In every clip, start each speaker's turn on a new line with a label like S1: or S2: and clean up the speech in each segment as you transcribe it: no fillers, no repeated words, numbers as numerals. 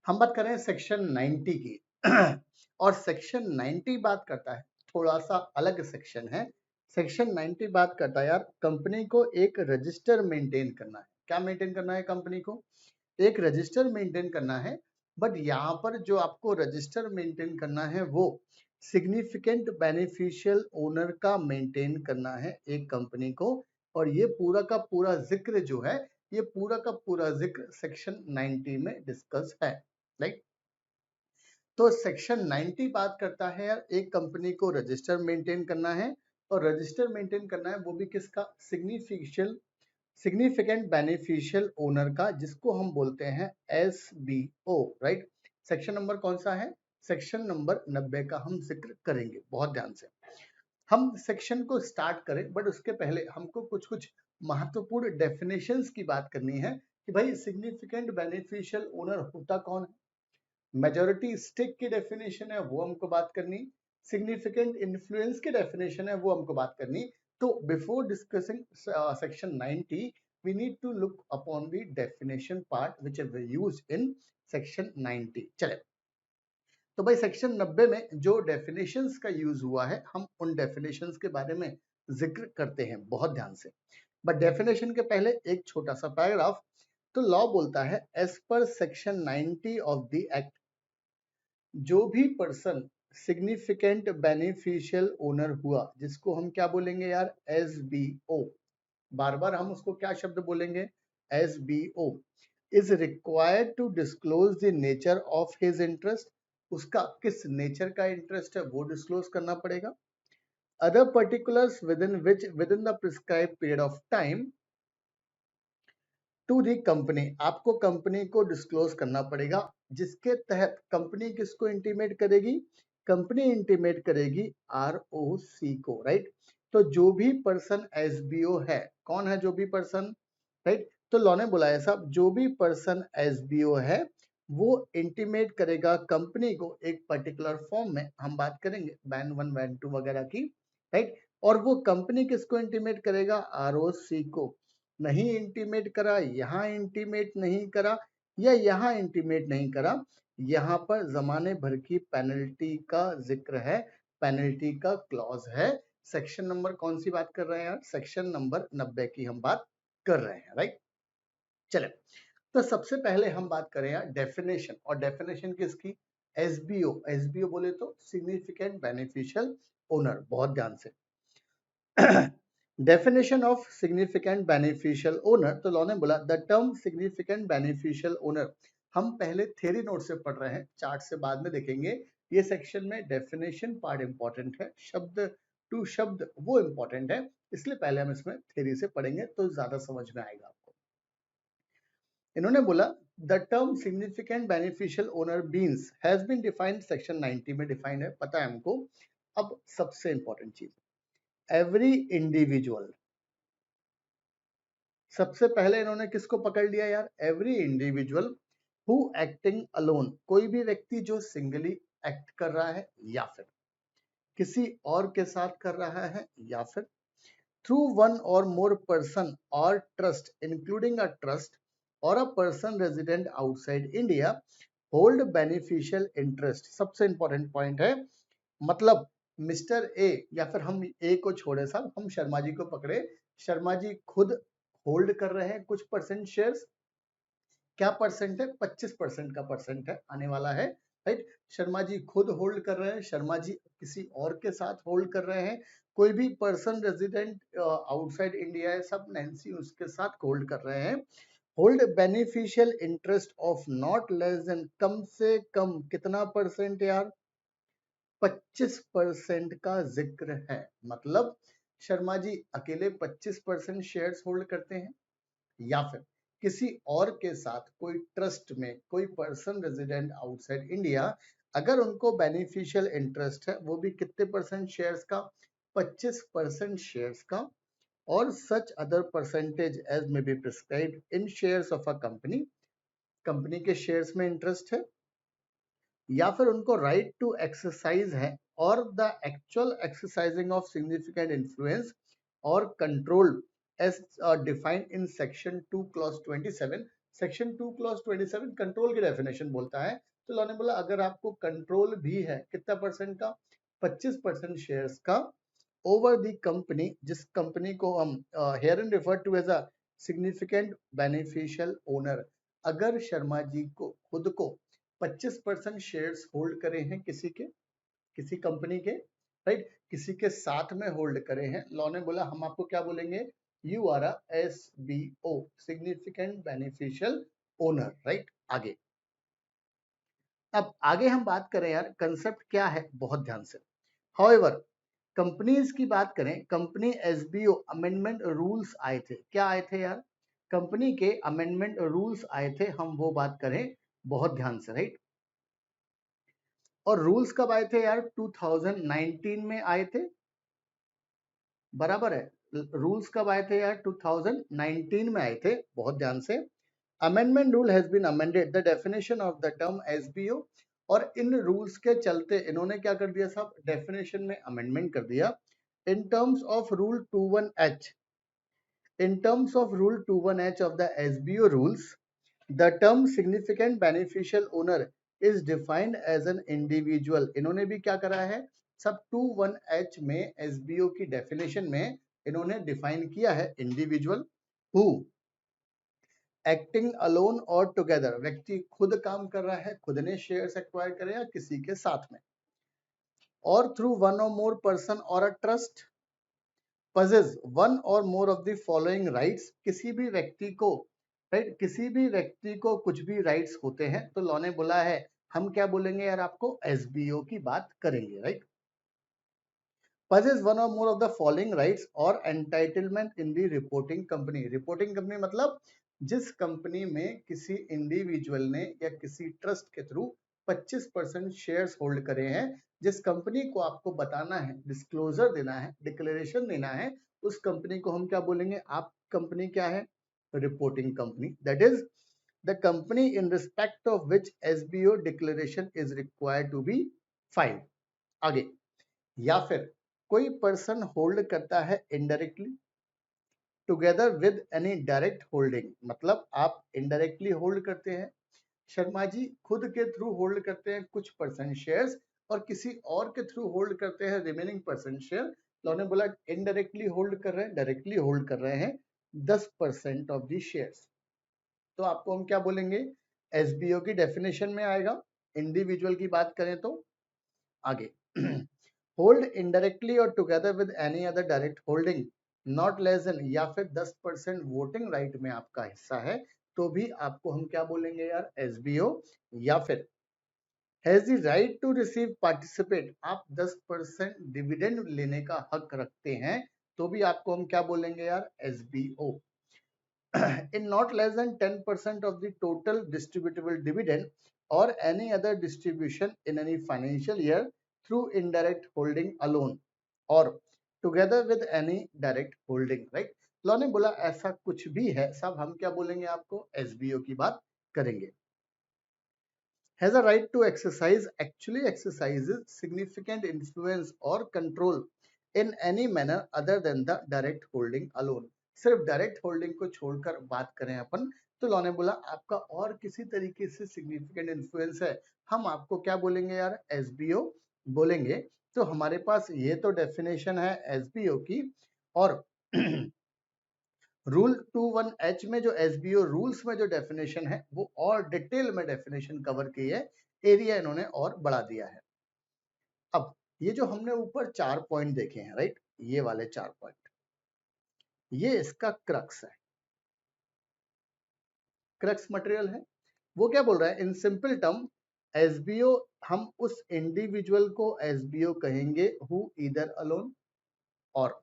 S1: हम बात कर रहे हैं सेक्शन 90 की और सेक्शन 90 बात करता है, थोड़ा सा अलग सेक्शन है। सेक्शन 90 बात करता है यार, कंपनी को एक रजिस्टर मेंटेन करना है। क्या मेंटेन करना है? कंपनी को एक रजिस्टर मेंटेन करना है। बट यहाँ पर जो आपको रजिस्टर मेंटेन करना है वो सिग्निफिकेंट बेनिफिशियल ओनर का मेंटेन करना है एक कंपनी को। और ये पूरा का पूरा जिक्र जो है, ये पूरा का पूरा जिक्र सेक्शन 90 में डिस्कस है, राइट। तो सेक्शन 90 बात करता है यार, एक कंपनी को रजिस्टर मेंटेन करना है और रजिस्टर मेंटेन करना है वो भी किसका? सिग्निफिकेंट बेनिफिशियल ओनर का, जिसको हम बोलते हैं SBO, राइट। सेक्शन नंबर कौन सा है? सेक्शन नंबर 90 का हम जिक्र करेंगे, बहुत ध्यान से। हम सेक्शन को स्टार्ट करें, बट उसके पहले हमको कुछ कुछ महत्वपूर्ण डेफिनेशंस की बात करनी है कि भाई सिग्निफिकेंट बेनिफिशियल ओनर होता कौन है। मेजॉरिटी स्टेक की डेफिनेशन है वो हमको बात करनी, सिग्निफिकेंट इन्फ्लुएंस की डेफिनेशन है वो हमको बात करनी। तो before discussing section 90 we need to look upon the definition part which is used in section 90। चले, तो भाई सेक्शन 90 में जो डेफिनेशंस का यूज हुआ है, हम उन डेफिनेशंस के बारे में जिक्र करते हैं बहुत ध्यान से। बट डेफिनेशन के पहले एक छोटा सा पैराग्राफ। तो लॉ बोलता है, as per section 90 of the act, जो भी पर्सन सिग्निफिकेंट बेनिफिशियल ओनर हुआ, जिसको हम क्या बोलेंगे यार? SBO। बार बार हम उसको क्या शब्द बोलेंगे? SBO is required to disclose the nature of his interest. उसका किस नेचर का इंटरेस्ट है वो डिस्क्लोज करना पड़ेगा। Other particulars within the prescribe period of time to the company, आपको कंपनी को डिस्क्लोज करना पड़ेगा, जिसके तहत कंपनी किसको इंटीमेट करेगी? कंपनी इंटीमेट करेगी ROC को, राइट। तो जो भी पर्सन SBO है, कौन है जो भी पर्सन, राइट। तो लॉ ने बोला है साहब, जो भी पर्सन SBO है वो इंटीमेट करेगा कंपनी को एक पर्टिकुलर फॉर्म में, हम बात करेंगे बैन 1 बैन 2 वगैरह की, राइट। और वो कंपनी किसको इंटीमेट करेगा? ROC को। नहीं इंटीमेट करा, यहाँ इंटीमेट नहीं करा, या यहाँ इंटीमेट नहीं करा, यहाँ पर जमाने भर की पेनल्टी का जिक्र है, पेनल्टी का क्लॉज है। सेक्शन नंबर कौन सी बात कर रहे हैं यार? सेक्शन नंबर 90 की हम बात कर रहे हैं, राइट। चले, तो सबसे पहले हम बात करें यार डेफिनेशन, और डेफिनेशन किसकी? SBO बोले तो सिग्निफिकेंट बेनिफिशियल ओनर, बहुत ध्यान से। Definition of significant beneficial owner, तो लॉ ने बोला the term significant beneficial owner, हम पहले थ्योरी नोट से पढ़ रहे हैं, चार्ट से बाद में देखेंगे। ये सेक्शन में डेफिनेशन पार्ट इंपॉर्टेंट है, शब्द टू शब्द वो इंपॉर्टेंट है, इसलिए पहले हम इसमें थ्योरी से पढ़ेंगे तो ज्यादा समझ में आएगा आपको। इन्होंने बोला the term significant beneficial owner means has been defined, section 90 में डिफाइंड है, पता है हमको। अब सबसे इंपॉर्टेंट चीज, एवरी इंडिविजुअल, सबसे पहले इन्होंने किसको पकड़ लिया यार? Every individual who acting alone, कोई भी व्यक्ति जो सिंगली एक्ट कर रहा है, या फिर किसी और के साथ कर रहा है, या फिर थ्रू वन और मोर पर्सन और ट्रस्ट इंक्लूडिंग अ ट्रस्ट और a person resident outside India hold beneficial interest. सबसे इंपॉर्टेंट पॉइंट है, मतलब मिस्टर ए, या फिर हम ए को छोड़े साहब, हम शर्मा जी को पकड़े, शर्मा जी खुद होल्ड कर रहे हैं कुछ परसेंट शेयर्स। क्या परसेंट है? 25% का परसेंट है आने वाला है, राइट। शर्मा जी खुद होल्ड कर रहे हैं, शर्मा जी किसी और के साथ होल्ड कर रहे हैं, कोई भी पर्सन रेजिडेंट आउटसाइड इंडिया है, सब नैन्सी उसके साथ होल्ड कर रहे हैं। Hold beneficial interest of not less than, कम से कम कितना परसेंट यार? 25% का जिक्र है, मतलब शर्मा जी अकेले 25% शेयर्स होल्ड करते हैं, या फिर किसी और के साथ कोई ट्रस्ट में कोई पर्सन रेजिडेंट आउटसाइड इंडिया, अगर उनको बेनिफिशियल इंटरेस्ट है, वो भी कितने परसेंट शेयर्स का? 25% शेयर्स का। और such other percentage as may be prescribed in shares of a company, company के शेयर्स में इंटरेस्ट है, या फिर उनको राइट टू एक्सरसाइज है, और the actual exercising of significant influence or control as defined in section 2 clause 27। Section 2 clause 27 control की definition बोलता है। तो लॉ ने बोला अगर आपको कंट्रोल भी है कितना परसेंट का, 25% शेयर्स का ओवर द कंपनी, जिस कंपनी को हम here and refer to as a significant beneficial owner, अगर शर्मा जी को खुद को 25% शेयर्स होल्ड करे हैं किसी कंपनी के, राइट, किसी के साथ में होल्ड करे हैं, लॉ ने बोला हम आपको क्या बोलेंगे, you are a SBO, significant beneficial owner, right. अब आगे हम बात करें यार, कंसेप्ट क्या है, बहुत ध्यान से। हाउएवर कंपनीज की बात करें, कंपनी SBO अमेंडमेंट रूल्स आए थे, क्या आए थे यार, कंपनी के अमेंडमेंट रूल्स आए थे, हम वो बात करें बहुत ध्यान से, राइट। और रूल्स कब आए थे यार, 2019 में आए थे, बराबर है। रूल्स कब आए थे यार, 2019 में आए थे, बहुत ध्यान से। Amendment rule has been amended the definition of the term SBO, और इन रूल्स के चलते इन्होंने क्या कर दिया साहब, डेफिनेशन में अमेंडमेंट कर दिया। In terms of rule 21H, in terms of rule 21H of the SBO rules, the term significant beneficial owner is defined as an individual। इन्होंने भी क्या करा है सब, 21H में SBO की डेफिनेशन में इन्होंने डिफाइन किया है इंडिविजुअल हु एक्टिंग अलोन और टुगेदर, व्यक्ति खुद काम कर रहा है, खुद ने शेयर्स एक्वायर करे या किसी के साथ में, और थ्रू वन और मोर पर्सन और a trust possess one or more of the following rights, किसी भी व्यक्ति को, राइट, किसी भी व्यक्ति को कुछ भी राइट्स होते हैं, तो लॉ ने बोला है हम क्या बोलेंगे यार, आपको SBO की बात करेंगे, right. possess one or more of the following rights or entitlement in the reporting company, reporting company मतलब जिस कंपनी में किसी इंडिविजुअल ने या किसी ट्रस्ट के थ्रू 25% शेयर्स होल्ड करे हैं, जिस कंपनी को आपको बताना है, डिस्क्लोजर देना है, डिक्लेरेशन देना है, उस कंपनी को हम क्या बोलेंगे, आप कंपनी क्या है, reporting company, that is the company in respect of which SBO declaration is required to be filed. आगे, या फिर कोई पर्सन होल्ड करता है indirectly together with any direct holding, मतलब आप इनडायरेक्टली होल्ड करते हैं, शर्मा जी खुद के थ्रू होल्ड करते हैं कुछ परसेंट शेयर्स और किसी और के थ्रू होल्ड करते हैं रिमेनिंग परसेंट शेयर, लॉ ने बोला इनडायरेक्टली होल्ड कर रहे हैं, डायरेक्टली होल्ड कर रहे हैं 10% ऑफ दी शेयर्स, तो आपको हम क्या बोलेंगे, SBO की डेफिनेशन में आएगा। इंडिविजुअल की बात करें तो आगे होल्ड इनडायरेक्टली और together with any other direct holding not less then, या फिर 10% वोटिंग राइट में आपका हिस्सा है, तो भी आपको हम क्या बोलेंगे यार, SBO। या फिर has the right to receive participate, आप 10% डिविडेंड लेने का हक रखते हैं, तो भी आपको हम क्या बोलेंगे यार, SBO। in not less than 10% of the total distributable dividend or any other distribution in any financial year through indirect holding alone or together with any direct holding, right। Law ने बोला ऐसा कुछ भी है सब हम क्या बोलेंगे, आपको SBO की बात करेंगे। has a right to exercise, actually exercises significant influence or control in any manner other than the direct holding alone, सिर्फ डायरेक्ट होल्डिंग को छोड़कर बात करें अपन, तो लॉ ने बोला आपका और किसी तरीके से सिग्निफिकेंट इन्फ्लुएंस है, हम आपको क्या बोलेंगे यार, SBO बोलेंगे। तो हमारे पास ये तो डेफिनेशन है SBO की, और रूल 21H में जो SBO रूल्स में जो डेफिनेशन है वो और डिटेल में डेफिनेशन कवर की है, एरिया इन्होंने और बढ़ा दिया है। अब ये जो हमने ऊपर 4 पॉइंट देखे हैं, राइट, ये वाले 4 पॉइंट, ये इसका क्रक्स है, क्रक्स मटेरियल है। वो क्या बोल रहा है, इन सिंपल टर्म SBO, हम उस इंडिविजुअल को SBO कहेंगे हु ईदर अलोन और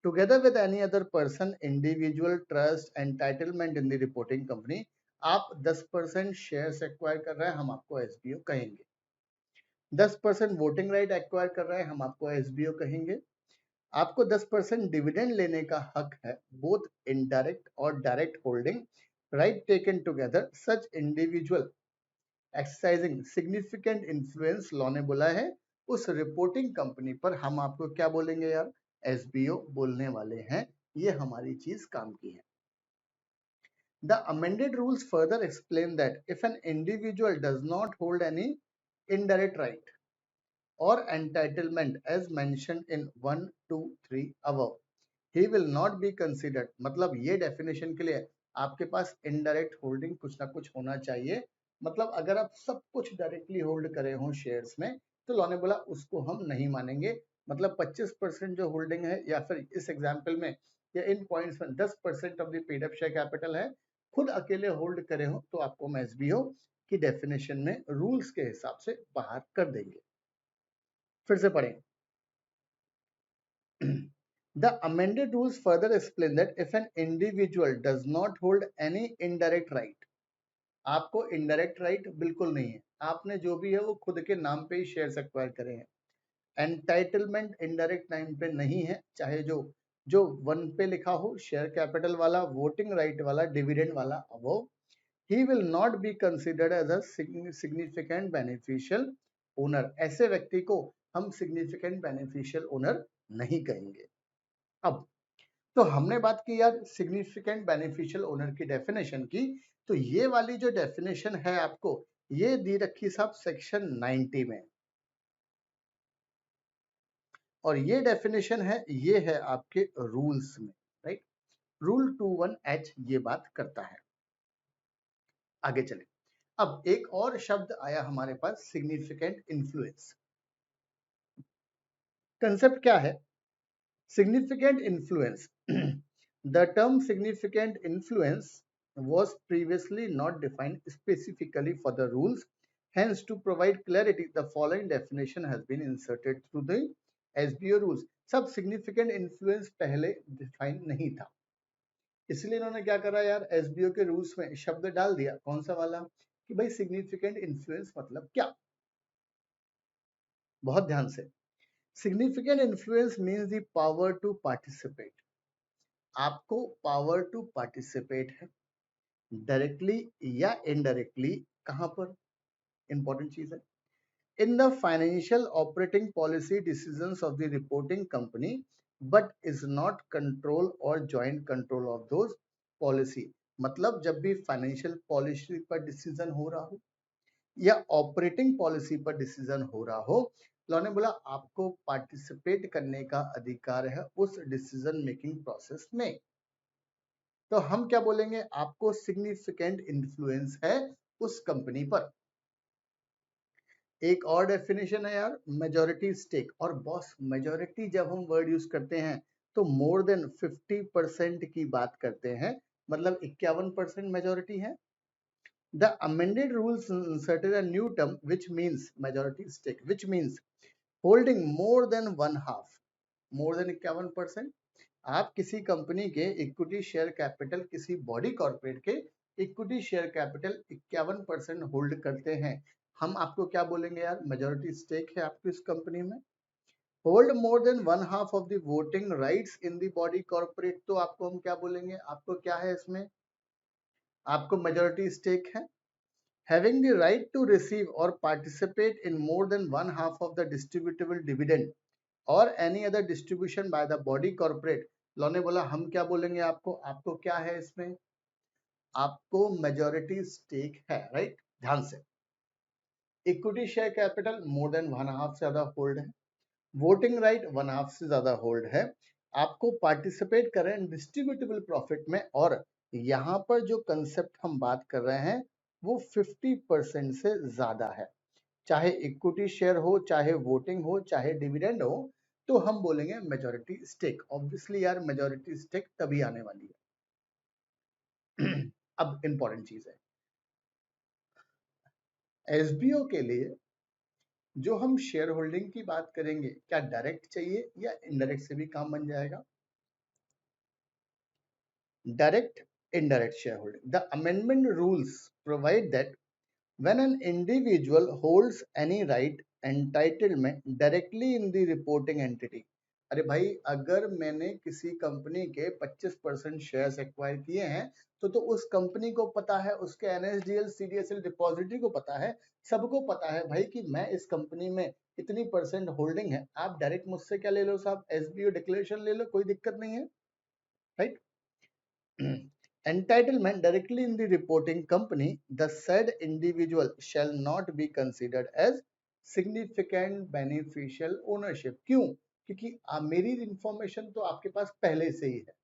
S1: together with any other person, individual, trust, entitlement in the reporting company, आप 10% शेयर्स एक्वायर कर रहे हैं, हम आपको SBO कहेंगे। 10% वोटिंग राइट एक्वायर कर रहे हैं, हम आपको SBO कहेंगे। आपको 10% डिविडेंड लेने का हक है, बोथ इनडायरेक्ट और direct holding right taken together, such individual exercising significant influence, law ने बोला है उस रिपोर्टिंग कंपनी पर हम आपको क्या बोलेंगे यार, SBO बोलने वाले हैं, ये हमारी चीज काम की है। The amended rules further explain that if an individual does not hold any indirect right or entitlement as mentioned in 1, 2, 3 above, he will not be considered. मतलब ये डेफिनेशन के लिए आपके पास इनडायरेक्ट होल्डिंग कुछ ना कुछ होना चाहिए। मतलब अगर आप सब कुछ डायरेक्टली होल्ड करे हो शेयर्स में तो लॉ ने बोला उसको हम नहीं मानेंगे। मतलब 25% जो होल्डिंग है या फिर इस एग्जाम्पल में या इन पॉइंट्स में 10% of the paid up share capital है, खुद अकेले होल्ड करे हो तो आपको हम एसबीओ की डेफिनेशन में रूल्स के हिसाब से बाहर कर देंगे। फिर से पढ़ें। The amended rules further explain that if an individual does not hold any indirect right, आपको indirect right बिल्कुल नहीं है, आपने जो भी है वो खुद के नाम पे ही शेयर्स एक्वायर करे हैं। एंटाइटलमेंट इनडायरेक्ट नाम पे नहीं है, चाहे जो जो 1 पे लिखा हो शेयर कैपिटल वाला, वोटिंग राइट वाला, डिविडेंड वाला, above he will not be considered as a significant beneficial owner। ऐसे व्यक्ति को हम significant beneficial owner नहीं कहेंगे। अब तो हमने बात की यार सिग्निफिकेंट बेनिफिशियल ओनर की डेफिनेशन की, तो ये वाली जो डेफिनेशन है आपको ये दी रखी साहब सेक्शन 90 में, और ये डेफिनेशन है ये है आपके रूल्स में, राइट। रूल 21H ये बात करता है। आगे चले। अब एक और शब्द आया हमारे पास, सिग्निफिकेंट इन्फ्लुएंस। कंसेप्ट क्या है? Significant influence. The term significant influence was previously not defined specifically for the rules. Hence, to provide clarity, the following definition has been inserted through the SBO rules. सब significant influence पहले define नहीं था, इसलिए इन्होंने क्या करा यार, SBO के रूल्स में शब्द डाल दिया। कौन सा वाला? कि भाई significant influence मतलब क्या। बहुत ध्यान से। Significant influence means the power to participate। आपको पावर टू पार्टिसिपेट है डायरेक्टली या इनडायरेक्टली, कहां पर? इंपॉर्टेंट चीज है, in the financial operating policy decisions of the reporting company, but is not control or joint control of those policy. मतलब जब भी फाइनेंशियल पॉलिसी पर डिसीजन हो रहा हो या ऑपरेटिंग पॉलिसी पर डिसीजन हो रहा हो, लॉ ने बोला आपको पार्टिसिपेट करने का अधिकार है उस डिसीजन मेकिंग प्रोसेस में। तो हम क्या बोलेंगे? आपको सिग्निफिकेंट इन्फ्लुएंस है उस कंपनी पर। एक और डेफिनेशन है यार, मेजॉरिटी स्टेक। और बॉस मेजॉरिटी जब हम वर्ड यूज करते हैं तो मोर देन 50% की बात करते हैं, मतलब 51% मेजॉरिटी है। The amended rules inserted a new term which means majority stake, which means holding more than one half, more than 51%। आप किसी कंपनी के इक्विटी शेयर कैपिटल, किसी बॉडी कॉर्पोरेट के इक्विटी शेयर कैपिटल 51% होल्ड करते हैं, हम आपको क्या बोलेंगे यार? मेजॉरिटी स्टेक है आपकी इस कंपनी में। Hold more than one half of the voting rights in the body corporate, तो आपको हम क्या बोलेंगे? आपको क्या है इसमें? आपको मेजॉरिटी स्टेक है। Having the right to receive or participate in more than one half of the distributable dividend or any other distribution by the body corporate, law ने बोला हम क्या बोलेंगे आपको? आपको क्या है इसमें? आपको मेजॉरिटी स्टेक है, राइट। ध्यान से। इक्विटी शेयर कैपिटल मोर देन वन हाफ से ज्यादा होल्ड है, वोटिंग राइट वन हाफ से ज्यादा होल्ड है, आपको पार्टिसिपेट करें डिस्ट्रीब्यूटेबल प्रॉफिट में, और यहाँ पर जो कंसेप्ट हम बात कर रहे हैं वो 50% से ज्यादा है, चाहे इक्विटी शेयर हो, चाहे वोटिंग हो, चाहे डिविडेंड हो, तो हम बोलेंगे मेजॉरिटी स्टेक। ऑब्वियसली यार मेजॉरिटी स्टेक तभी आने वाली है। अब इंपॉर्टेंट चीज है, एसबीओ के लिए जो हम शेयर होल्डिंग की बात करेंगे, क्या डायरेक्ट चाहिए या इनडायरेक्ट से भी काम बन जाएगा? Direct indirect shareholding. The amendment rules provide that when an individual holds any right entitlement directly in the reporting entity, अरे भाई अगर मैंने किसी कंपनी के 25% शेयर्स एक्वायर किए हैं तो उस कंपनी को पता है, उसके एनएसडीएल सीडीएसएल डिपॉजिटरी को पता है, सबको पता है भाई कि मैं इस कंपनी में इतनी परसेंट होल्डिंग है। आप डायरेक्ट मुझसे क्या ले लो साहब? एसबीओ डिक्लेरेशन ले लो, कोई दिक्कत नहीं है, right. Entitlement directly in the reporting company, the said individual shall not be considered as significant beneficial ownership. क्यों? क्योंकि मेरी इंफॉर्मेशन तो आपके पास पहले से ही है।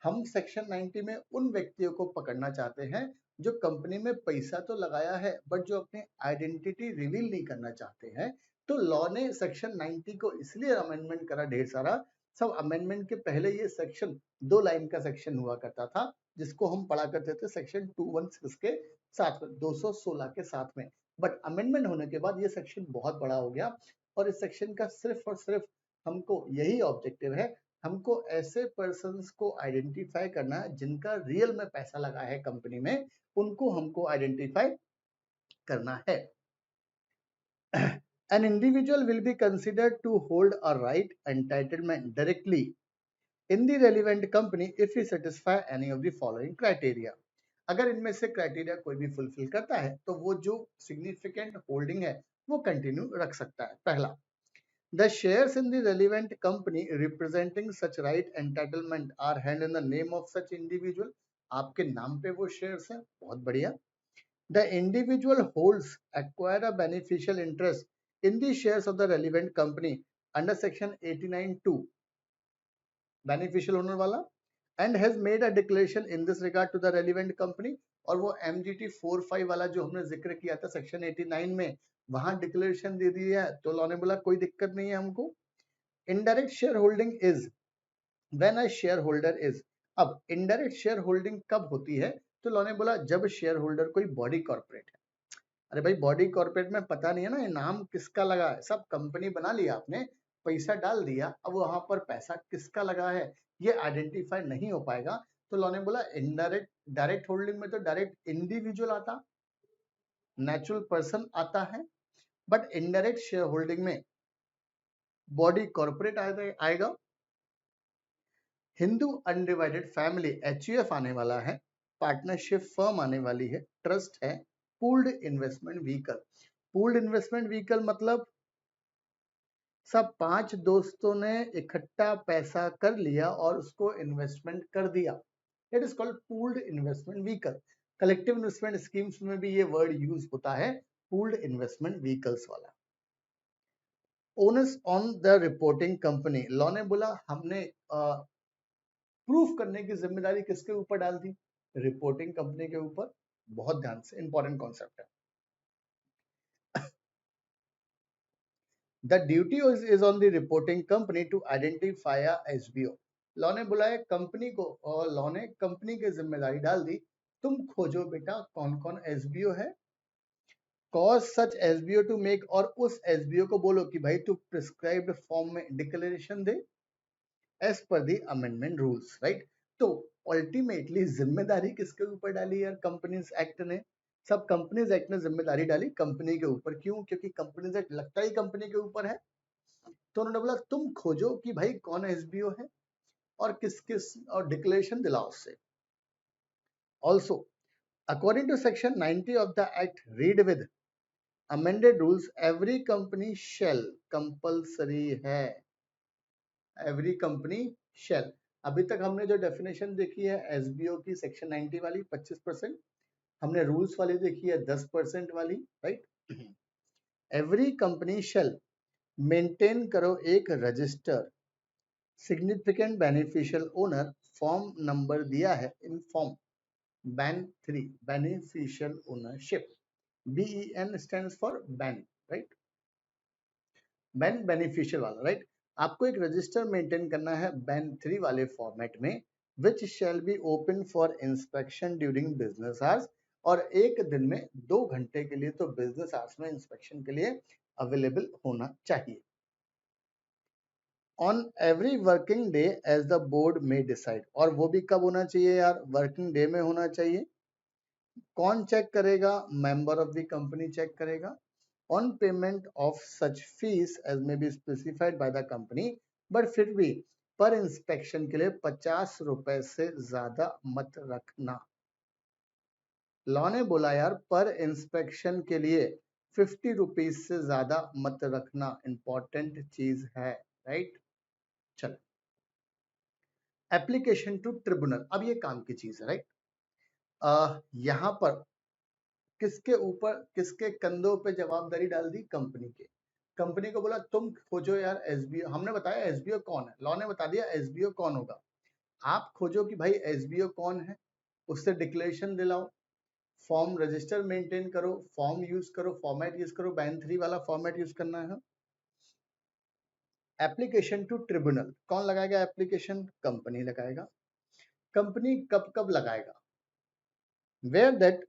S1: हम सेक्शन 90 में उन व्यक्तियों को पकड़ना चाहते हैं जो कंपनी में पैसा तो लगाया है बट जो अपनी आइडेंटिटी रिवील नहीं करना चाहते हैं। तो लॉ ने सेक्शन 90 को इसलिए अमेंडमेंट करा ढेर सारा। सब अमेंडमेंट के पहले ये सेक्शन 2 लाइन का सेक्शन हुआ करता था जिसको हम पढ़ा करते थे सेक्शन 216 के साथ में, 216 के साथ में। बट अमेंडमेंट होने के बाद ये सेक्शन बहुत बड़ा हो गया और इस सेक्शन का सिर्फ और सिर्फ हमको यही ऑब्जेक्टिव है, हमको ऐसे पर्सन्स को आइडेंटिफाई करना है जिनका रियल में पैसा लगा है कंपनी में, उनको हमको आइडेंटिफाई करना है। An individual will be considered to hold a right entitlement directly in the relevant company if he satisfy any of the following criteria. अगर इनमें से क्राइटेरिया कोई भी फुलफिल करता है तो वो जो सिग्निफिकेंट होल्डिंग है वो कंटिन्यू रख सकता है। पहला, the shares in the relevant company representing such right entitlement are held in the name of such individual. आपके नाम पे वो शेयर्स हैं, बहुत बढ़िया। The individual holds acquire a beneficial interest in the shares of the relevant company under section 89(2) beneficial owner वाला and has made a declaration in this regard to the relevant company। और वो MGT 45 वाला जो हमने जिक्र किया था section 89 में, वहां डिक्लेरेशन दे दी है। तो लॉ ने बोला कोई दिक्कत नहीं है हमको। Indirect share holding is when a share holder is. अब इनडायरेक्ट शेयर होल्डिंग कब होती है? तो लॉ ने बोला जब शेयर होल्डर कोई बॉडी कॉर्पोरेट है। अरे भाई बॉडी कॉर्पोरेट में पता नहीं है ना ये नाम किसका लगा है, सब कंपनी बना लिया आपने, पैसा डाल दिया, अब वहां पर पैसा किसका लगा है ये आइडेंटिफाई नहीं हो पाएगा। तो लॉ ने बोला इनडायरेक्ट, डायरेक्ट होल्डिंग में तो डायरेक्ट इंडिविजुअल आता, नेचुरल पर्सन आता है, बट इनडायरेक्ट शेयर होल्डिंग में बॉडी कॉर्पोरेट आएगा। हिंदू अनडिवाइडेड फैमिली HUF आने वाला है, पार्टनरशिप फर्म आने वाली है, ट्रस्ट है, pooled investment vehicle. Pooled investment vehicle मतलब सब 5 दोस्तों ने इकट्ठा पैसा कर लिया और उसको इन्वेस्टमेंट कर दिया। It is called pooled investment vehicle. Collective investment schemes में भी ये वर्ड यूज होता है, पूल्ड इन्वेस्टमेंट व्हीकल्स वाला। Owners on the reporting company, law ने बोला हमने प्रूफ करने की जिम्मेदारी किसके ऊपर डाल दी? रिपोर्टिंग कंपनी के ऊपर। बहुत ध्यान से, इंपॉर्टेंट कॉन्सेप्ट है। The duty is on the reporting company to identify a SBO। Law ने बुलाया कंपनी को और लॉ ने कंपनी की जिम्मेदारी डाल दी, तुम खोजो बेटा कौन कौन SBO है, cause such SBO to make, और उस SBO को बोलो कि भाई तू प्रिस्क्राइब्ड फॉर्म में डिक्लेरेशन दे as per the amendment rules, right. तो अल्टीमेटली जिम्मेदारी किसके ऊपर डाली यार कंपनीज एक्ट ने? सब कंपनीज एक्ट ने जिम्मेदारी डाली कंपनी के ऊपर। क्यों? क्योंकि कंपनीज एक्ट लगता ही कंपनी के ऊपर है। तो उन्होंने बोला तुम खोजो कि भाई कौन SBO है और किस किस, और डिक्लेरेशन दिलाओ उससे। Also according to section 90 of the act read with amended rules every company shall, compulsory है, एवरी कंपनी शेल। अभी तक हमने जो डेफिनेशन देखी है SBO की सेक्शन 90 वाली 25%, हमने रूल्स वाली देखी है 10% वाली, right. Every company shall maintain करो एक register, significant beneficial owner, form number दिया है in form BEN 3 beneficial ownership, BEN stands for BEN, right, BEN beneficial वाला, राइट। आपको एक रजिस्टर मेंटेन करना है बैन 3 वाले फॉर्मेट में, which shall be open for inspection during business hours, और एक दिन में 2 घंटे के लिए तो बिजनेस आवर्स में इंस्पेक्शन के लिए अवेलेबल होना चाहिए। On every working day as the board में डिसाइड, और वो भी कब होना चाहिए यार? वर्किंग डे में होना चाहिए। कौन चेक करेगा? Member of the company check करेगा। On payment of such fees as may be specified by the company, but फिर भी पर इंस्पेक्शन के लिए 50 रुपए से ज्यादा मत रखना। लॉ ने बोला यार पर इंस्पेक्शन के लिए 50 रुपीज से ज्यादा मत रखना, इंपॉर्टेंट चीज है, राइट। चलो, एप्लीकेशन टू ट्रिब्यूनल, अब ये काम की चीज है, राइट। यहाँ पर किसके ऊपर, किसके कंधों पे जवाबदारी डाल दी? कंपनी के। कंपनी को बोला तुम खोजो यार एसबीओ। हमने बताया एसबीओ कौन है, लॉ ने बता दिया एसबीओ कौन होगा। आप खोजो कि भाई एसबीओ कौन है, उससे डिक्लेरेशन दिलाओ, फॉर्म रजिस्टर मेंटेन करो, फॉर्म यूज करो, फॉर्मेट यूज करो, बैन 3 वाला फॉर्मेट यूज करना है। एप्लीकेशन टू ट्रिब्यूनल कौन लगाएगा? एप्लीकेशन कंपनी लगाएगा। कंपनी कब कब लगाएगा? Where that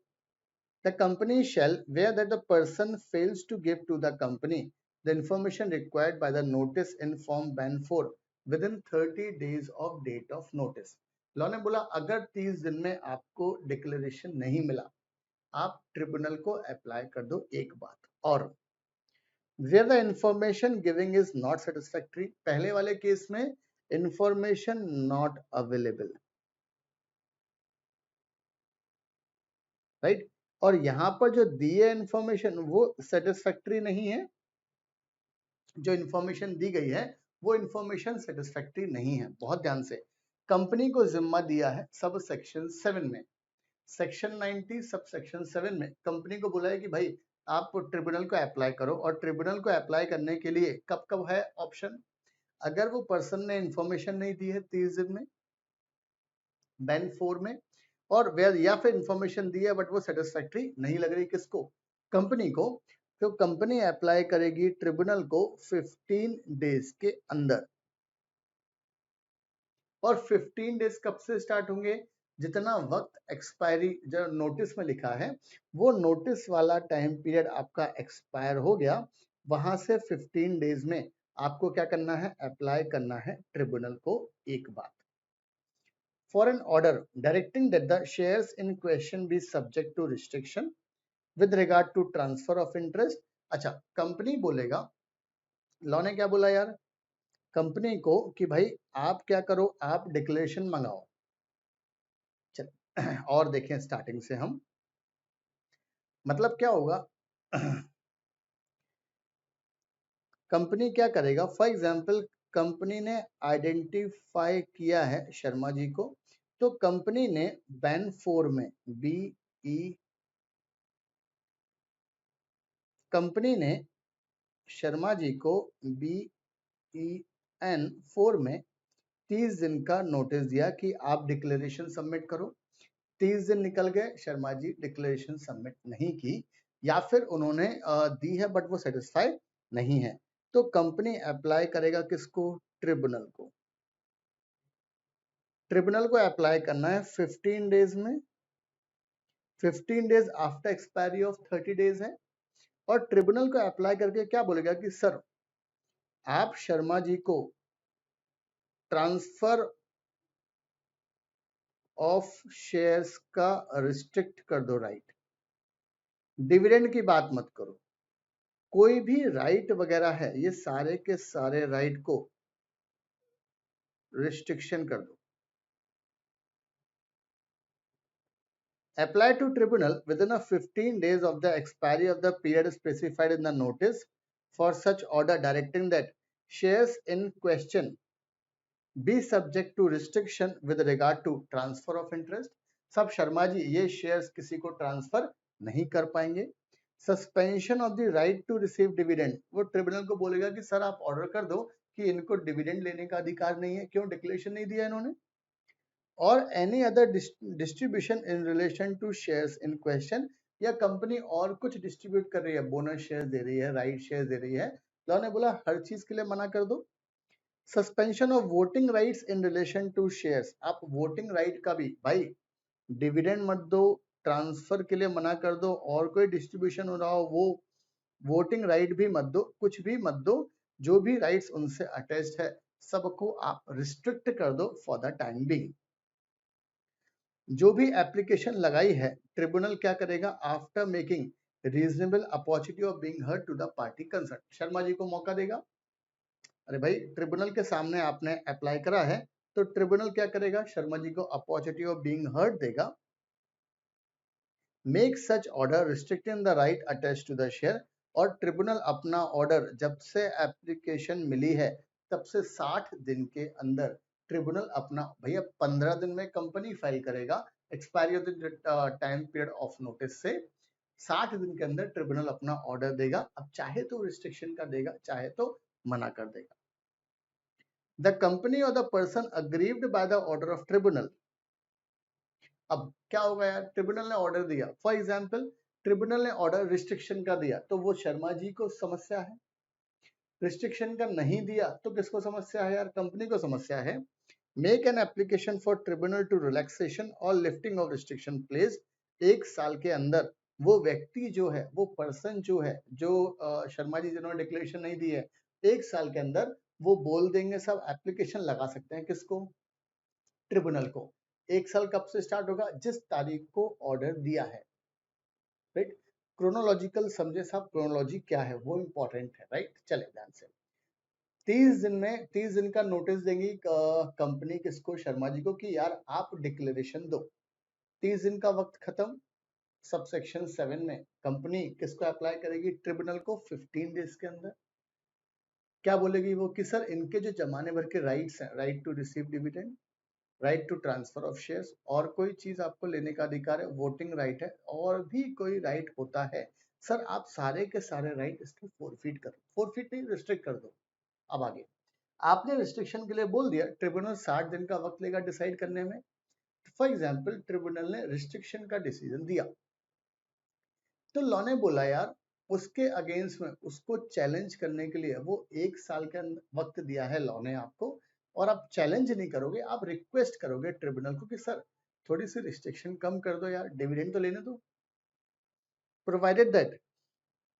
S1: the company shall, where that the person fails to give to the company the information required by the notice in form ban 4 within 30 days of date of notice। Law ने बोला अगर 30 दिन में आपको declaration नहीं मिला, आप tribunal को अप्लाई कर दो एक बात। और where the information giving is not satisfactory, पहले वाले केस में information not available, राइट। और यहाँ पर जो दिए इंफॉर्मेशन वो सेटिस्फैक्ट्री नहीं है, जो इंफॉर्मेशन दी गई है वो इंफॉर्मेशन सेटिस्फैक्ट्री नहीं है। बहुत ध्यान से, कंपनी को जिम्मा दिया है सब सेक्शन 7 में, सेक्शन 90 सब सेक्शन 7 में कंपनी को बोला है कि भाई आप ट्रिब्यूनल को अप्लाई करो। और ट्रिब्यूनल को अप्लाई करने के लिए कब कब है ऑप्शन? अगर वो पर्सन ने इंफॉर्मेशन नहीं दी है 30 दिन में, बैन 4 में, और या फिर इंफॉर्मेशन दी है बट वो सेटिस्फैक्ट्री नहीं लग रही किसको? कंपनी को। तो कंपनी अप्लाई करेगी ट्रिब्यूनल को 15 डेज के अंदर। और 15 डेज कब से स्टार्ट होंगे? जितना वक्त एक्सपायरी जो नोटिस में लिखा है वो नोटिस वाला टाइम पीरियड आपका एक्सपायर हो गया, वहां से 15 डेज में आपको क्या करना है? अप्लाई करना है ट्रिब्यूनल को एक बार। For an order directing that the shares in question be subject to restriction with regard to transfer of interest। अच्छा, कंपनी बोलेगा, लॉ ने क्या बोला यार कंपनी को कि भाई आप क्या करो, आप डिक्लेरेशन मंगाओ। चल और देखें स्टार्टिंग से हम, मतलब क्या होगा कंपनी क्या करेगा? फॉर एग्जाम्पल कंपनी ने आइडेंटिफाई किया है शर्मा जी को, तो कंपनी ने बैन 4 में कंपनी ने शर्मा जी को BEN 4 में 30 दिन का नोटिस दिया कि आप डिक्लेरेशन सबमिट करो। 30 दिन निकल गए, शर्मा जी डिक्लेरेशन सबमिट नहीं की, या फिर उन्होंने दी है बट वो सेटिस्फाइड नहीं है, तो कंपनी अप्लाई करेगा किसको? ट्रिब्यूनल को। ट्रिब्यूनल को अप्लाई करना है 15 डेज में, 15 days after expiry of 30 days है। और ट्रिब्यूनल को अप्लाई करके क्या बोलेगा कि सर आप शर्मा जी को ट्रांसफर ऑफ शेयर्स का रिस्ट्रिक्ट कर दो राइट। डिविडेंड की बात मत करो, कोई भी राइट वगैरह है ये सारे के सारे राइट को रिस्ट्रिक्शन कर दो। Apply to tribunal within a 15 days of the expiry of the period specified in the notice for such order directing that shares in question be subject to restriction with regard to transfer of interest। सब शर्मा जी ये shares किसी को transfer नहीं कर पाएंगे। Suspension of the right to receive dividend, वो tribunal को बोलेगा कि सर आप ऑर्डर कर दो कि इनको डिविडेंड लेने का अधिकार नहीं है, क्यों? डिक्लेरेशन नहीं दिया इन्होंने। और any other distribution in relation to shares in question, या कंपनी और कुछ डिस्ट्रीब्यूट कर रही है, बोनस शेयर दे रही है, राइट शेयर दे रही है, लॉ ने बोला हर चीज के लिए मना कर दो। Suspension of voting rights in relation to shares, आप वोटिंग राइट का भी भाई डिविडेंड मत दो, ट्रांसफर के लिए मना कर दो, और कोई डिस्ट्रीब्यूशन हो रहा हो वो वोटिंग राइट भी मत दो, कुछ भी मत दो, जो भी राइट्स उनसे अटैच्ड है सबको आप रिस्ट्रिक्ट कर दो फॉर द टाइम बिंग। जो भी एप्लीकेशन लगाई है ट्रिब्यूनल क्या करेगा? After making reasonable opportunity of being heard to the party concern, Sharma ji को मौका देगा। अरे भाई ट्रिब्यूनल के सामने आपने अप्लाई करा है तो ट्रिब्यूनल क्या करेगा? शर्मा जी को अपॉर्चुनिटी ऑफ बीइंग हर्ड देगा। Make such order restricting the right attach to the share, और ट्रिब्यूनल अपना ऑर्डर जब से एप्लीकेशन मिली है तब से 60 दिन के अंदर ट्रिब्यूनल अपना, भैया 15 दिन में कंपनी फाइल करेगा expiry of the time period of notice से 60 दिन के अंदर ट्रिब्यूनल अपना ऑर्डर देगा। अब चाहे तो रिस्ट्रिक्शन का देगा, चाहे तो मना कर देगा। द कंपनी और the person aggrieved by the order of tribunal. अब क्या होगा यार, ट्रिब्यूनल ने ऑर्डर दिया, फॉर एग्जाम्पल ट्रिब्यूनल ने ऑर्डर रिस्ट्रिक्शन का दिया तो वो शर्मा जी को समस्या है। रिस्ट्रिक्शन का नहीं दिया तो किसको समस्या है यार, कंपनी को समस्या है। Make an application for tribunal to relaxation or lifting of restriction place. 1 साल के अंदर वो व्यक्ति जो है, वो पर्सन जो है, जो शर्मा जी जिन्होंने डिक्लेरेशन नहीं दी है, 1 साल के अंदर वो बोल देंगे, सब एप्लीकेशन लगा सकते हैं किसको, ट्रिब्यूनल को। 1 साल कब से स्टार्ट होगा, जिस तारीख को ऑर्डर दिया है, राइट। क्रोनोलॉजिकल समझे साहब, क्रोनोलॉजी क्या है वो इंपॉर्टेंट है, राइट। चले ध्यान से, 30 दिन का नोटिस देंगी कंपनी किसको, शर्मा जी को, कि यार आप डिक्लेरेशन दो। 30 दिन का वक्त खत्म। सब सेक्शन 7 में कंपनी किसको अप्लाई करेगी, ट्रिब्यूनल को 15 डेज के अंदर। क्या बोलेगी वो कि सर इनके जो जमाने भर के राइट्स हैं, right to receive dividend, right to transfer of shares, और कोई चीज आपको लेने का अधिकार है, वोटिंग राइट है, और भी कोई राइट होता है, सर आप सारे के सारे राइट इसके फोरफीट कर दो, फोरफीट नहीं रिस्ट्रिक्ट कर दो। अब आगे आपने रिस्ट्रिक्शन के लिए बोल दिया, ट्रिब्यूनल 60 दिन का वक्त लेगा डिसाइड करने में। फॉर एग्जांपल ट्रिब्यूनल ने रिस्ट्रिक्शन का डिसीजन दिया, तो लॉ ने बोला यार उसके अगेंस्ट में उसको चैलेंज करने के लिए वो 1 साल का वक्त दिया है लॉ ने आपको, और आप चैलेंज नहीं करोगे, आप रिक्वेस्ट करोगे ट्रिब्यूनल को कि सर थोड़ी सी रिस्ट्रिक्शन कम कर दो यार, डिविडेंड तो लेने दो। प्रोवाइडेड दैट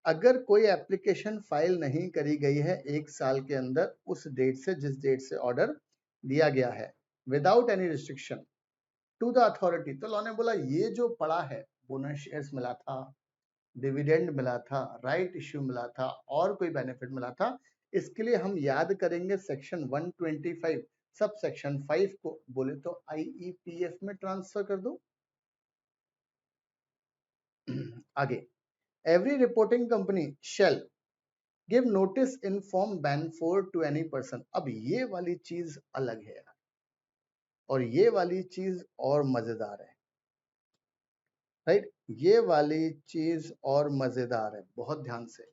S1: अगर कोई एप्लीकेशन फाइल नहीं करी गई है 1 साल के अंदर उस डेट से जिस डेट से ऑर्डर दिया गया है, without any restriction to the authority, तो लॉ ने बोला ये जो पड़ा है, बोनस शेयर्स मिला था, डिविडेंड मिला था, राइट इश्यू मिला था, और कोई बेनिफिट मिला था, इसके लिए हम याद करेंगे सेक्शन 125 सब सेक्शन 5 को, बोले तो आईईपीएफ में ट्रांसफर कर दो। आगे, every reporting company shall give notice in form BEN 4 to any person. अब ये वाली चीज अलग है यार, और ये वाली चीज और मजेदार है, राइट। ये वाली चीज और मजेदार है, बहुत ध्यान से।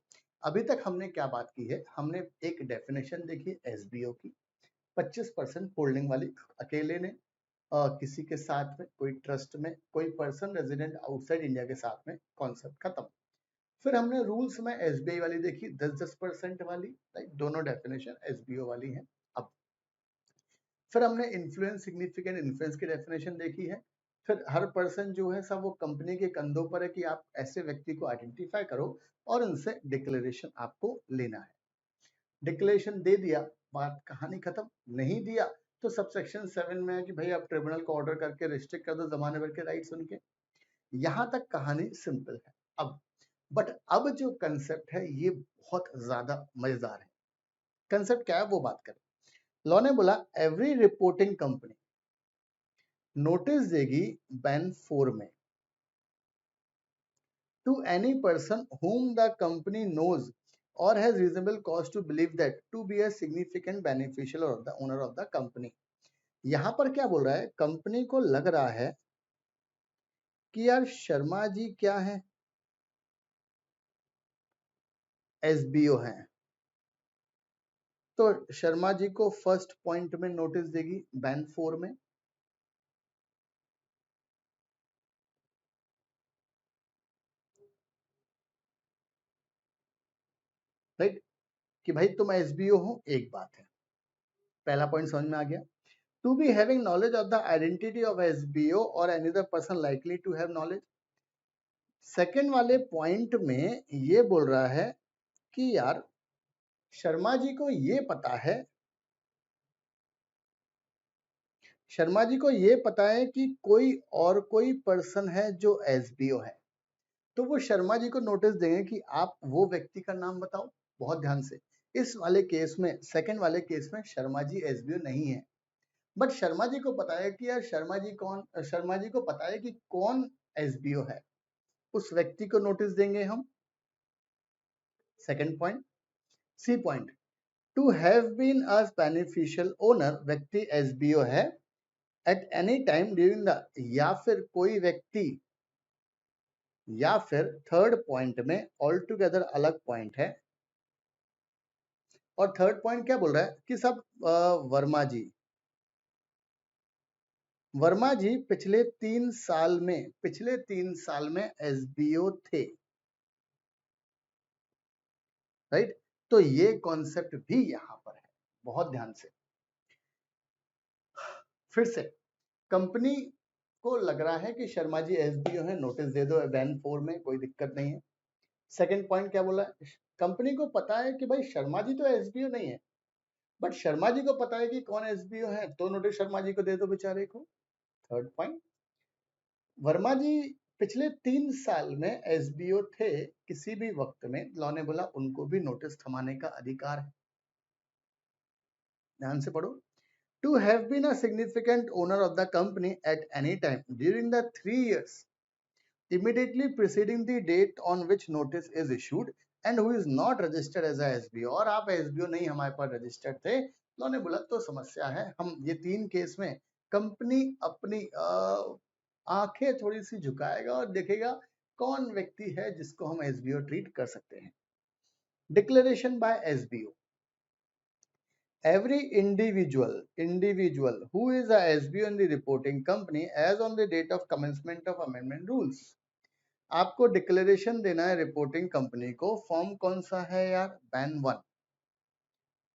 S1: अभी तक हमने क्या बात की है, हमने एक डेफिनेशन देखी एसबीओ की, 25% होल्डिंग वाली, अकेले ने किसी के साथ में, कोई ट्रस्ट में, कोई पर्सन रेजिडेंट आउटसाइड इंडिया के साथ में, कॉन्सेप्ट खत्म। फिर हमने रूल्स में एसबीआई वाली देखी, 10-10% वाली, राइट, दोनों डेफिनेशन एसबीओ वाली है। अब फिर हमने इन्फ्लुएंस, सिग्निफिकेंट इन्फ्लुएंस की डेफिनेशन देखी है। फिर हर पर्सन जो है सब वो कंपनी के कंधों पर है कि आप ऐसे व्यक्ति को आइडेंटिफाई करो और उनसे डिक्लेरेशन आपको लेना है। डिक्लेरेशन दे दिया, बात कहानी खत्म। नहीं दिया तो सबसेक्शन 7 में है कि भाई आप ट्रिब्यूनल को ऑर्डर करके रिस्ट्रिक्ट कर दो जमाने भर के राइट्स उनके। यहां तक कहानी सिंपल है। अब बट अब जो कंसेप्ट है ये बहुत ज्यादा मजेदार है। कंसेप्ट क्या है वो बात करें। लॉ ने बोला एवरी रिपोर्टिंग कंपनी नोटिस देगी बैन 4 में to any person whom the company knows or has reasonable cause to believe that to be a significant beneficial of the owner of the company। यहां पर क्या बोल रहा है, कंपनी को लग रहा है कि यार शर्मा जी क्या है, एसबीओ हैं, तो शर्मा जी को फर्स्ट पॉइंट में नोटिस देगी बैन 4 में, राइट, कि भाई तुम एसबीओ हो, एक बात है, पहला पॉइंट समझ में आ गया। To be having knowledge of the identity of SBO or any other person likely to have knowledge। Second वाले पॉइंट में ये बोल रहा है कि यार शर्मा जी को ये पता है, शर्मा जी को ये पता है कि कोई और कोई पर्सन है जो एसबीओ है, तो वो शर्मा जी को नोटिस देंगे कि आप वो व्यक्ति का नाम बताओ। बहुत ध्यान से, इस वाले केस में, सेकंड वाले केस में शर्मा जी एसबीओ नहीं है, बट शर्मा जी को पता है कि यार शर्मा जी कौन, शर्मा जी को पता है कि कौन एसबीओ है, उस व्यक्ति को नोटिस देंगे हम। Second point. C point, to have been a beneficial owner, व्यक्ति एसबीओ है, at any time during the, या फिर कोई व्यक्ति, या फिर थर्ड पॉइंट में ऑल टुगेदर अलग पॉइंट है, और थर्ड पॉइंट क्या बोल रहा है कि सब वर्मा जी, वर्मा जी पिछले 3 साल में एसबीओ थे, राइट। तो ये कॉन्सेप्ट भी यहां पर है, बहुत ध्यान से। फिर से कंपनी को लग रहा है कि शर्मा जी एसबीओ है, नोटिस दे दो बैन 4 में, कोई दिक्कत नहीं है। सेकंड पॉइंट क्या बोला, कंपनी को पता है कि भाई शर्मा जी तो एसबीओ नहीं है, बट शर्मा जी को पता है कि कौन एसबीओ है, तो नोटिस शर्मा जी को दे दो बेचारे को। थर्ड पॉइंट, वर्मा जी पिछले 3 साल में एसबीओ थे, किसी भी वक्त में लॉ ने बोला उनको भी नोटिस थमाने का अधिकार है। ध्यान से पढ़ो। To have been a significant owner of the company at any time during the 3 years immediately preceding the date on which notice is issued and who is not registered as a SBO, और आप SBO नहीं हमारे पास registered थे, law ने बोला तो समस्या है। हम ये 3 केस में कंपनी अपनी आंखें थोड़ी सी झुकाएगा और देखेगा कौन व्यक्ति है जिसको हम SBO ट्रीट कर सकते हैं। Declaration bye SBO, every individual who is a SBO in the reporting company as on the date of commencement of amendment rules, आपको डिक्लेरेशन देना है रिपोर्टिंग कंपनी को। फॉर्म कौन सा है यार, बैन 1,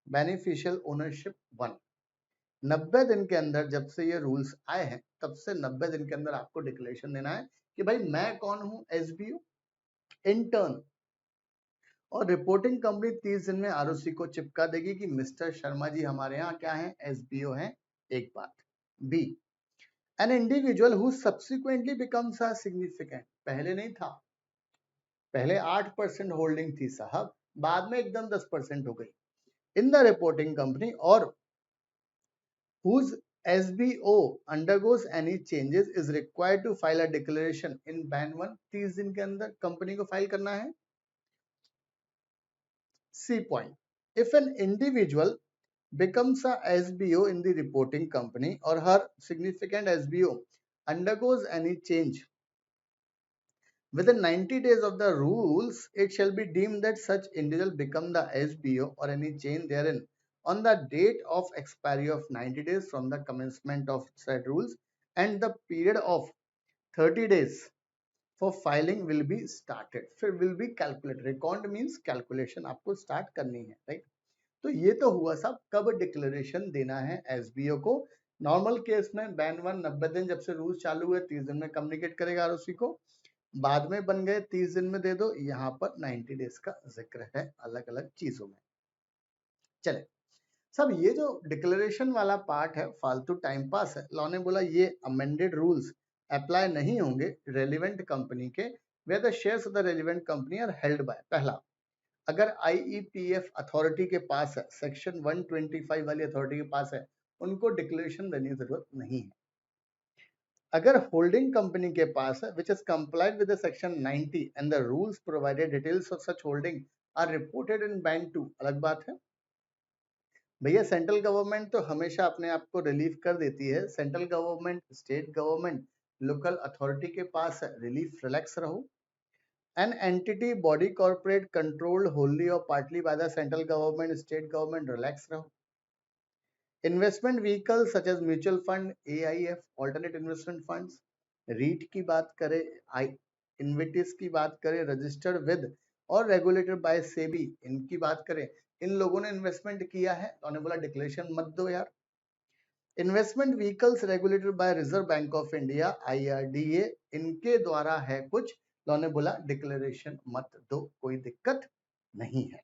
S1: बेनिफिशियल ओनरशिप 1। 90 दिन के अंदर, जब से ये रूल्स आए हैं तब से 90 दिन के अंदर आपको डिक्लेरेशन देना है कि भाई मैं कौन हूं, एसबीओ इंटर्न। और रिपोर्टिंग कंपनी 30 दिन में आरओसी को चिपका देगी कि मिस्टर शर्मा जी हमारे यहाँ क्या है, एसबीओ हैं। एक बात। B, an individual who subsequently becomes a significant, पहले नहीं था, पहले 8% होल्डिंग थी साहब, बाद में एकदम 10% हो गई इन द रिपोर्टिंग कंपनी, और whose SBO undergoes any changes is required to file a declaration in ban 1, 30 दिन के अंदर कंपनी को फाइल करना है। C point, if an individual becomes a SBO in the reporting company or her significant SBO undergoes any change within 90 days of the rules, it shall be deemed that such individual become the SBO or any change therein on the date of expiry of 90 days from the commencement of said rules, and the period of 30 days for filing will be started। फिर will be calculated, recount means calculation आपको start करनी है, right. तो ये तो हुआ साहब कब डिक्लेरेशन देना है एसबीओ को। नॉर्मल केस में बैन 1 90 दिन, जब से रूल चालू हुए 30 दिन में कम्युनिकेट करेगा आरओसी को, बाद में बन गए 30 दिन में दे दो, यहाँ पर 90 डेज का जिक्र है अलग अलग चीजों में। चले सब, ये जो डिक्लेरेशन वाला पार्ट है फालतू टाइम पास है। लॉ ने बोला ये अमेंडेड रूल्स अप्लाई नहीं होंगे रेलिवेंट कंपनी के, where the shares of the relevant company are held by. पहला, अगर आईईपीएफ अथॉरिटी के पास है, सेक्शन 125 वाली अथॉरिटी के पास है, उनको डिक्लेरेशन देने की जरूरत नहीं है। अगर होल्डिंग कंपनी के पास है, which is complied with section 90 and the rules provided, details of such holding are reported in BEN 2, अलग बात है। भैया सेंट्रल गवर्नमेंट तो हमेशा अपने आप को रिलीफ कर देती है, central government, state government, local authority के पास है, रिलीफ, रिलैक्स रहो। An entity, body, corporate, controlled wholly or partly by the central government, state government, relax रहो। Investment vehicles such as mutual fund, AIF, alternate investment funds, REIT की बात करें, इन्विटीज की बात करें, रजिस्टर्ड विद और रेगुलेटेड बाय सेबी, इनकी बात करें, इन लोगों ने इन्वेस्टमेंट किया है, तो उन्होंने बोला डिक्लेरेशन मत दो यार। Investment vehicles regulated by reserve bank of India, IRDA, इनके द्वारा है कुछ, लॉ ने बोला डिक्लेरेशन मत दो, कोई दिक्कत नहीं है।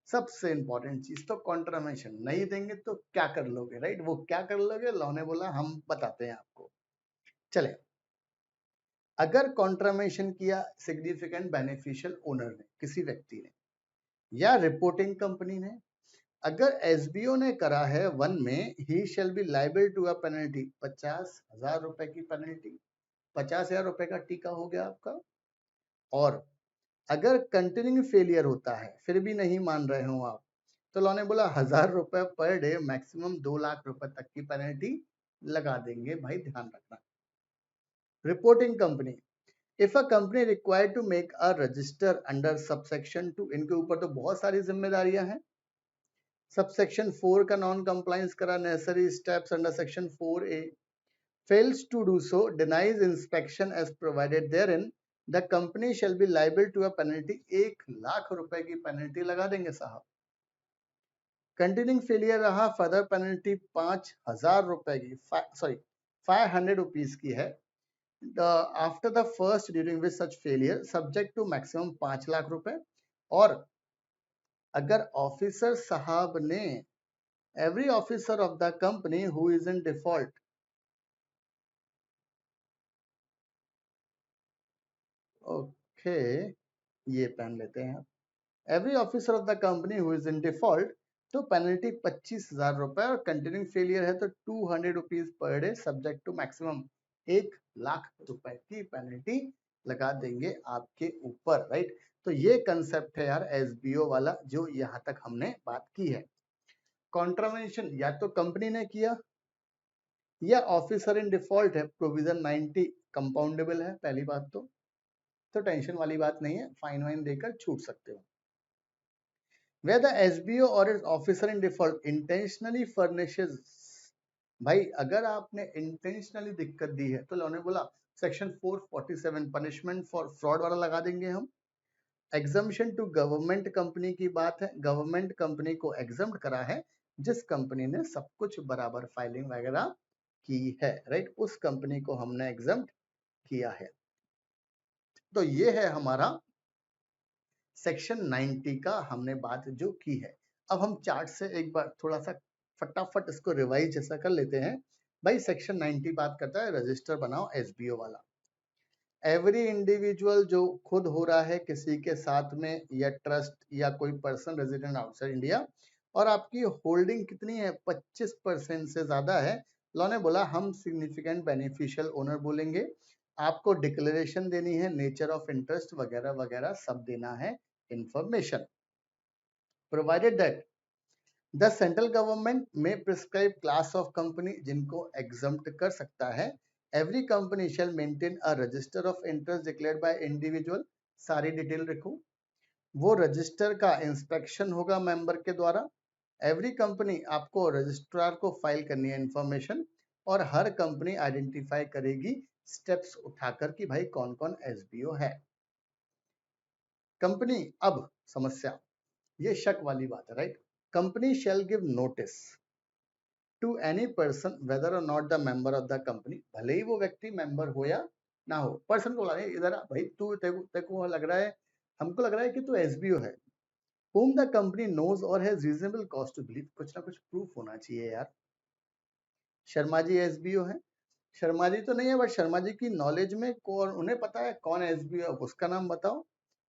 S1: सबसे इंपॉर्टेंट चीज तो कॉन्ट्रामेशन, नहीं देंगे तो क्या कर लोगे, राइट। वो क्या कर लोगे, लॉ ने बोला हम बताते हैं आपको। चले, अगर कॉन्ट्रामेशन किया सिग्निफिकेंट बेनिफिशियल ओनर ने, किसी व्यक्ति ने या रिपोर्टिंग कंपनी ने, अगर एसबीओ ने करा है 1 में, he shall be liable to a penalty, 50,000 रुपए की पेनल्टी, 50,000 रुपए का टीका हो गया आपका। और अगर कंटिन्यूइंग फेलियर होता है, फिर भी नहीं मान रहे हो आप, तो लॉ ने बोला 1,000 रुपए पर डे, मैक्सिमम 2 लाख रुपए तक की पेनल्टी लगा देंगे भाई, ध्यान रखना। Reporting company, if a company required to make a register under subsection 2, इनके ऊपर तो बहुत सारी जिम्मेदारियां हैं। सबसेक्शन 4 का नॉन कंप्लायंस करा necessary steps under section 4A, fails to do so, denies inspection as provided therein, the company shall be liable to a penalty, 1,00,000 रुपए की पेनल्टी लगा देंगे साहब। कंटिन्यूइंग फेलियर रहा, फर्दर पेनल्टी 5,000 रुपए की, सॉरी 500 रुपीज की है। After the first during which such failure subject to maximum 5 lakh रुपए। और अगर ऑफिसर साहब ने, every officer of the company who is in default, okay ये पहन लेते हैं, every officer of the company who is in default, तो पेनल्टी 25,000 रुपए, और कंटिन्यूइंग फेलियर है तो 200 rupees per day subject to maximum 1,00,000 रुपए की पेनल्टी लगा देंगे आपके ऊपर, राइट। तो ये कंसेप्ट है यार एसबीओ वाला, जो यहाँ तक हमने बात की है। कॉन्ट्रावेंशन या तो कंपनी ने किया या ऑफिसर इन डिफॉल्ट है, प्रोविजन 90 कंपाउंडेबल है, पहली बात तो टेंशन वाली बात नहीं है, फाइन वाइन देकर छूट सकते हो। Where the SBO or its officer in default intentionally furnishes, भाई अगर आपने इंटेंशनली दिक्कत दी है तो उन्होंने बोला सेक्शन 447 पनिशमेंट फॉर फ्रॉड वाला लगा देंगे हम। एग्जम्पशन टू गवर्नमेंट कंपनी की बात है, गवर्नमेंट कंपनी को एग्जम्प्ट करा है जिस कंपनी ने सब कुछ बराबर फाइलिंग वगैरह की है, राइट, उस कंपनी को हमने एग्जम्प्ट किया है। तो ये है हमारा सेक्शन 90 का हमने बात जो की है। अब हम चार्ट से एक बार थोड़ा सा फटाफट इसको रिवाइज जैसा कर लेते हैं। भाई सेक्शन 90 बात करता है रजिस्टर बनाओ एसबीओ वाला। एवरी इंडिविजुअल जो खुद हो रहा है किसी के साथ में, या ट्रस्ट या कोई पर्सन रेजिडेंट आउटसाइड इंडिया, और आपकी होल्डिंग कितनी है 25% से ज्यादा है, लॉ ने बोला हम सिग्निफिकेंट बेनिफिशियल ओनर बोलेंगे। आपको डिक्लेरेशन देनी है, नेचर ऑफ इंटरेस्ट वगैरह वगैरह सब देना है information. Provided that the central government में प्रिस्क्राइब क्लास ऑफ कंपनी जिनको एग्जम्प्ट कर सकता है। Every company shall maintain a resistor of interest declared by individual, सारी डिटेल रखो। वो रजिस्टर का इंस्पेक्शन होगा मेंबर के द्वारा। एवरी कंपनी आपको रजिस्ट्रार को फाइल करनी है इंफॉर्मेशन, और हर कंपनी आइडेंटिफाई करेगी स्टेप्स उठाकर कि भाई कौन कौन एसबीओ है। कंपनी, अब समस्या, ये शक वाली बात है, right. Company shall give notice to any person whether or not the member of the company, भले ही वो व्यक्ति मेंबर हो या ना हो। पर्सन को बोला इधर आ भाई, तू तेको लग रहा है, हमको लग रहा है कि तू एसबीओ है, whom the company knows or has reasonable cause to believe, कुछ ना कुछ प्रूफ होना चाहिए यार। शर्मा जी एसबीओ है, शर्मा जी तो नहीं है, बट शर्मा जी की नॉलेज में कौन, उन्हें पता है कौन एसबीओ है, उसका नाम बताओ।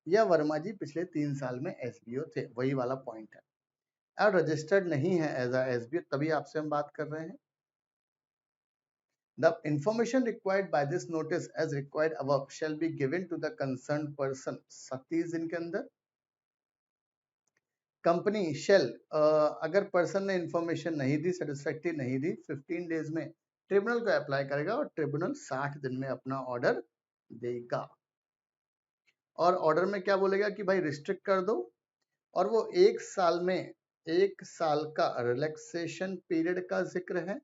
S1: या वर्मा जी पिछले 3 साल में एसबीओ थे, वही वाला पॉइंट है। और रजिस्टर्ड नहीं है एज अ एसबीओ, तभी आपसे हम बात कर रहे हैं। The information required by this notice as required above shall be given to the concerned person, 37 दिन के अंदर। कंपनी शेल, अगर पर्सन ने इंफॉर्मेशन नहीं दी, सेटिस्फैक्टरी नहीं दी, 15 डेज में ट्रिब्यूनल को अप्लाई करेगा, और ट्रिब्यूनल 60 दिन में अपना ऑर्डर देगा। और ऑर्डर में क्या बोलेगा कि भाई रिस्ट्रिक्ट कर दो, और वो 1 साल में 1 साल का रिलैक्सेशन पीरियड का जिक्र है।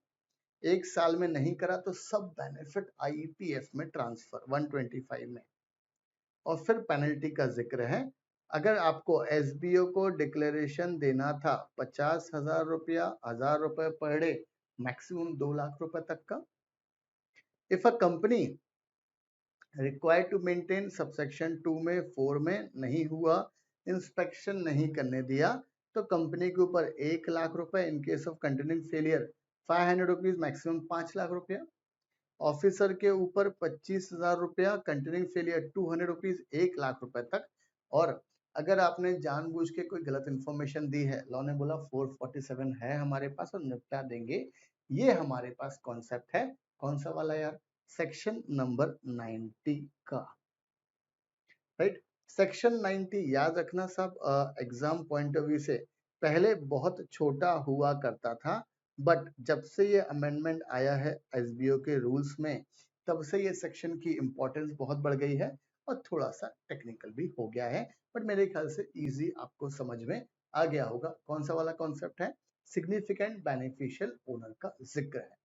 S1: 1 साल में नहीं करा तो सब बेनिफिट आईपीएफ में ट्रांसफर 125 में। और फिर पेनल्टी का जिक्र है, अगर आपको एसबीओ को डिक्लेरेशन देना था 50,000 रुपया, 1,000 रुपए पर डे, मैक्सिमम 2 लाख रुपए तक का। If a company required to maintain subsection 2 में 4 में नहीं हुआ, इंस्पेक्शन नहीं करने दिया, तो कंपनी के ऊपर 1,00,000 रुपए, in case of continuing failure 500 rupees, maximum 5 lakh रुपया। ऑफिसर के ऊपर 25,000 रुपया, कंटिन्यूइंग फेलियर 200 रुपीज, 1,00,000 रुपए तक। और अगर आपने जानबूझ के कोई गलत इंफॉर्मेशन दी है, लॉ ने बोला 447 है हमारे पास और निपटा देंगे। ये हमारे पास कॉन्सेप्ट है, कौन सा वाला यार, सेक्शन नंबर 90 का, राइट। सेक्शन 90 याद रखना सब, एग्जाम पॉइंट ऑफ व्यू से पहले बहुत छोटा हुआ करता था, बट जब से ये अमेंडमेंट आया है एसबीओ के रूल्स में, तब से ये सेक्शन की इम्पोर्टेंस बहुत बढ़ गई है और थोड़ा सा टेक्निकल भी हो गया है, बट मेरे ख्याल से इजी आपको समझ में आ गया होगा। कौन सा वाला कॉन्सेप्ट है? सिग्निफिकेंट बेनिफिशियल ओनर का जिक्र है।